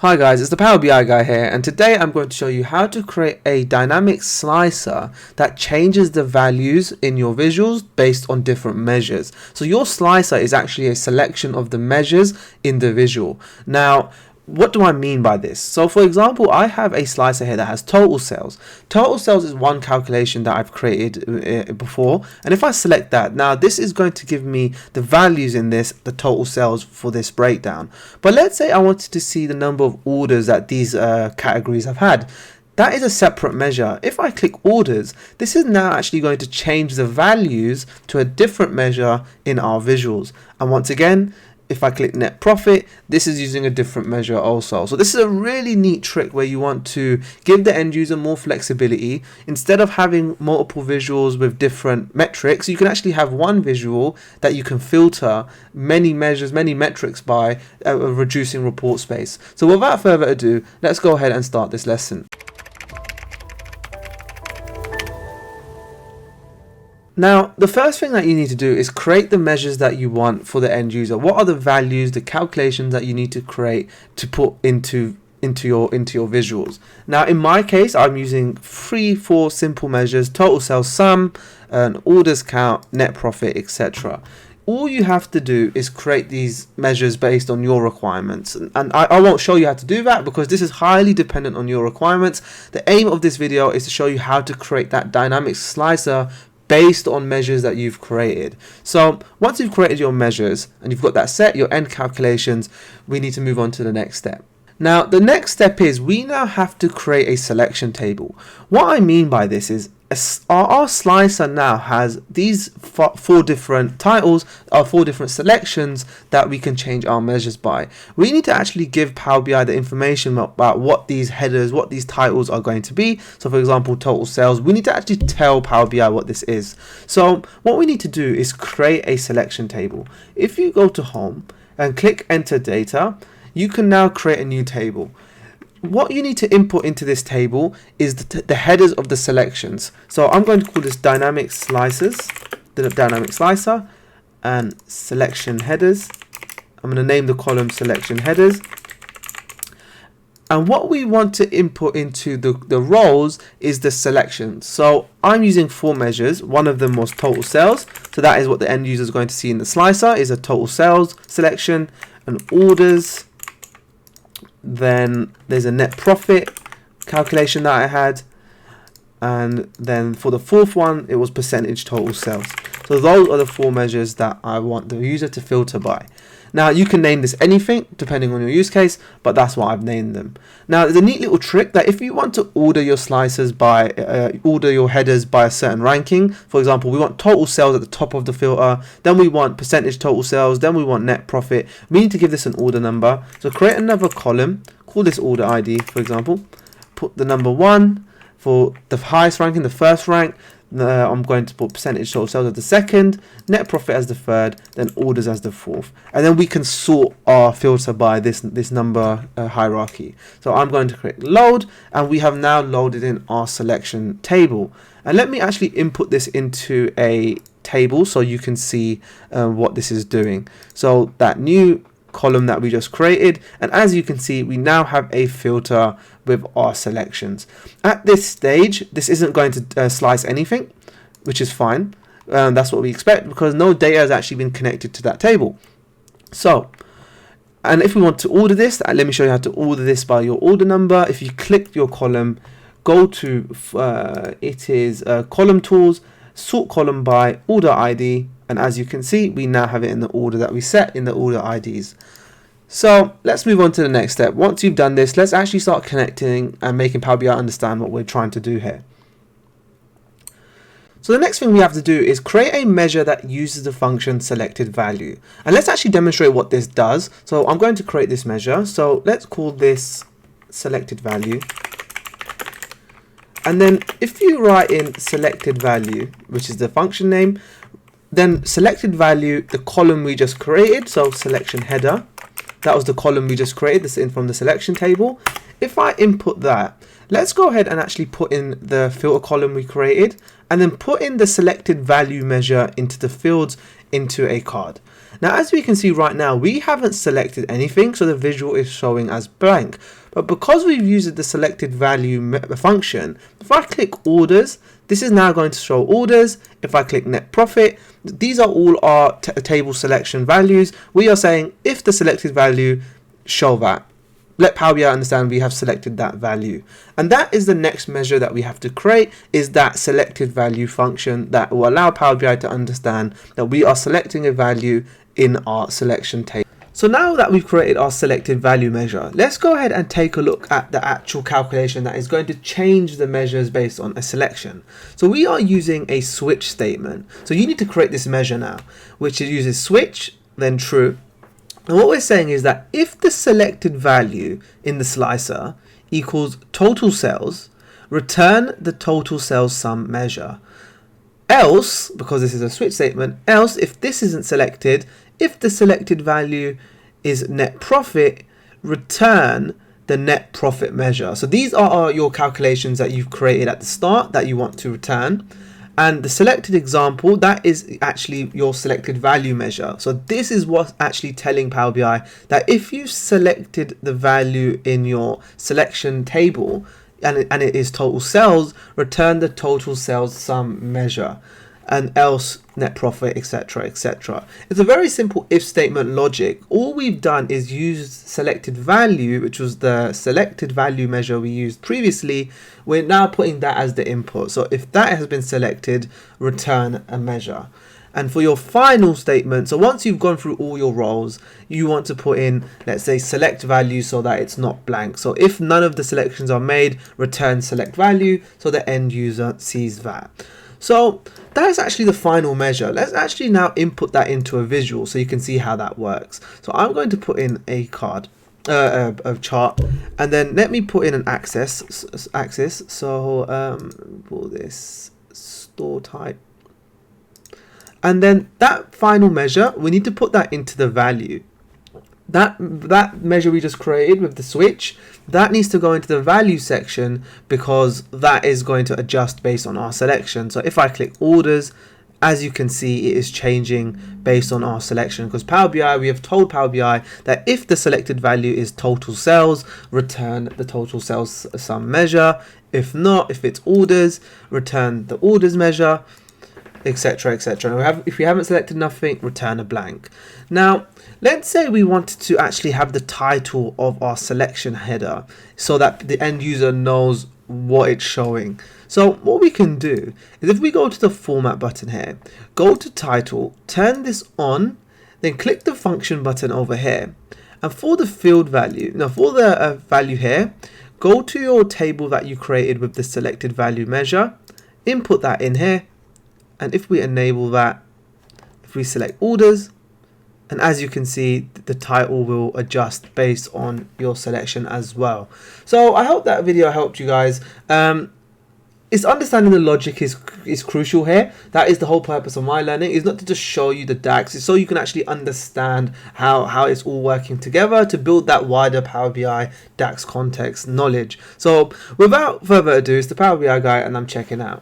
Hi guys, it's the Power BI guy here, and today I'm going to show you how to create a dynamic slicer that changes the values in your visuals based on different measures. So your slicer is actually a selection of the measures in the visual. Now, what do I mean by this? So for example, I have a slicer here that has total sales. Total sales is one calculation that I've created before, and if I select that, now this is going to give me the values in this, the total sales for this breakdown. But let's say I wanted to see the number of orders that these categories have had. That is a separate measure. If I click orders, this is now actually going to change the values to a different measure in our visuals. And once again, if I click net profit, this is using a different measure also. So this is a really neat trick where you want to give the end user more flexibility. Instead of having multiple visuals with different metrics, you can actually have one visual that you can filter many measures, many metrics by, reducing report space. So without further ado, let's go ahead and start this lesson. Now, the first thing that you need to do is create the measures that you want for the end user. What are the values, the calculations that you need to create to put into your visuals? Now, in my case, I'm using 3-4 simple measures: total sales sum, an orders count, net profit, etc. All you have to do is create these measures based on your requirements, and I won't show you how to do that because this is highly dependent on your requirements. The aim of this video is to show you how to create that dynamic slicer based on measures that you've created. So once you've created your measures and you've got that set, your end calculations, we need to move on to the next step. Now, the next step is we now have to create a selection table. What I mean by this is our slicer now has these four different titles, or 4 different selections that we can change our measures by. We need to actually give Power BI the information about what these headers, what these titles are going to be. So for example, total sales, we need to actually tell Power BI what this is. So what we need to do is create a selection table. If you go to home and click enter data, you can now create a new table. What you need to input into this table is the headers of the selections. So I'm going to call this dynamic slicers, the dynamic slicer, and selection headers. I'm going to name the column selection headers. And what we want to input into the rows is the selections. So I'm using 4 measures. One of them was total sales. So that is what the end user is going to see in the slicer, is a total sales selection, and orders. Then there's a net profit calculation that I had, and then for the 4th one it was percentage total sales. So those are the 4 measures that I want the user to filter by. Now you can name this anything depending on your use case, but that's what I've named them. Now there's a neat little trick that if you want to order your slicers by order your headers by a certain ranking, for example, we want total sales at the top of the filter, then we want percentage total sales, then we want net profit. We need to give this an order number. So create another column, call this order ID, for example, put the number 1 for the highest ranking, the first rank. I'm going to put percentage total sales as the 2nd, net profit as the 3rd, then orders as the 4th, and then we can sort our filter by this number hierarchy. So I'm going to click load, and we have now loaded in our selection table. And let me actually input this into a table so you can see what this is doing. So that new column that we just created, and as you can see, we now have a filter with our selections. At this stage, this isn't going to slice anything, which is fine. That's what we expect because no data has actually been connected to that table. So, and if we want to order this, let me show you how to order this by your order number. If you click your column, go to column tools, sort column by order ID, and as you can see, we now have it in the order that we set in the order IDs. So let's move on to the next step. Once you've done this, let's actually start connecting and making Power BI understand what we're trying to do here. So the next thing we have to do is create a measure that uses the function selected value. And let's actually demonstrate what this does. So I'm going to create this measure. So let's call this selected value. And then if you write in selected value, which is the function name, then selected value, the column we just created, so selection header, that was the column we just created, this in from the selection table. If I input that, let's go ahead and actually put in the filter column we created, and then put in the selected value measure into the fields into a card. Now, as we can see right now, we haven't selected anything, so the visual is showing as blank. But because we've used the selected value function, if I click orders, this is now going to show orders. If I click net profit, these are all our table selection values. We are saying if the selected value, show that. Let Power BI understand we have selected that value. And that is the next measure that we have to create, is that selected value function that will allow Power BI to understand that we are selecting a value in our selection table. So now that we've created our selected value measure, let's go ahead and take a look at the actual calculation that is going to change the measures based on a selection. So we are using a switch statement. So you need to create this measure now, which uses switch, then true. And what we're saying is that if the selected value in the slicer equals total sales, return the total sales sum measure. Else, because this is a switch statement, else if this isn't selected, if the selected value is net profit, return the net profit measure. So these are your calculations that you've created at the start that you want to return. And the selected example, that is actually your selected value measure. So this is what's actually telling Power BI that if you selected the value in your selection table and it is total sales, return the total sales sum measure, and else net profit, etc, etc. It's a very simple if statement logic. All we've done is use selected value, which was the selected value measure we used previously. We're now putting that as the input. So if that has been selected, return a measure. And for your final statement, so once you've gone through all your roles, you want to put in, let's say, select value so that it's not blank. So if none of the selections are made, return select value so the end user sees that. So that's actually the final measure. Let's actually now input that into a visual so you can see how that works. So I'm going to put in a chart, and then let me put in an axis. So for this store type, and then that final measure, we need to put that into the value. That measure we just created with the switch, that needs to go into the value section because that is going to adjust based on our selection. So if I click orders, as you can see, it is changing based on our selection, because Power BI, we have told Power BI that if the selected value is total sales, return the total sales sum measure. If not, if it's orders, return the orders measure, etc, etc. If we haven't selected nothing, return a blank. Now let's say we wanted to actually have the title of our selection header so that the end user knows what it's showing. So what we can do is, if we go to the format button here, go to title, turn this on, then click the function button over here, and for the field value, now for the value here, go to your table that you created with the selected value measure, input that in here. And if we enable that, if we select orders, and as you can see, the title will adjust based on your selection as well. So I hope that video helped you guys. It's understanding the logic is crucial here. That is the whole purpose of my learning, is not to just show you the DAX, it's so you can actually understand how it's all working together to build that wider Power BI DAX context knowledge. So without further ado, it's the Power BI guy, and I'm checking out.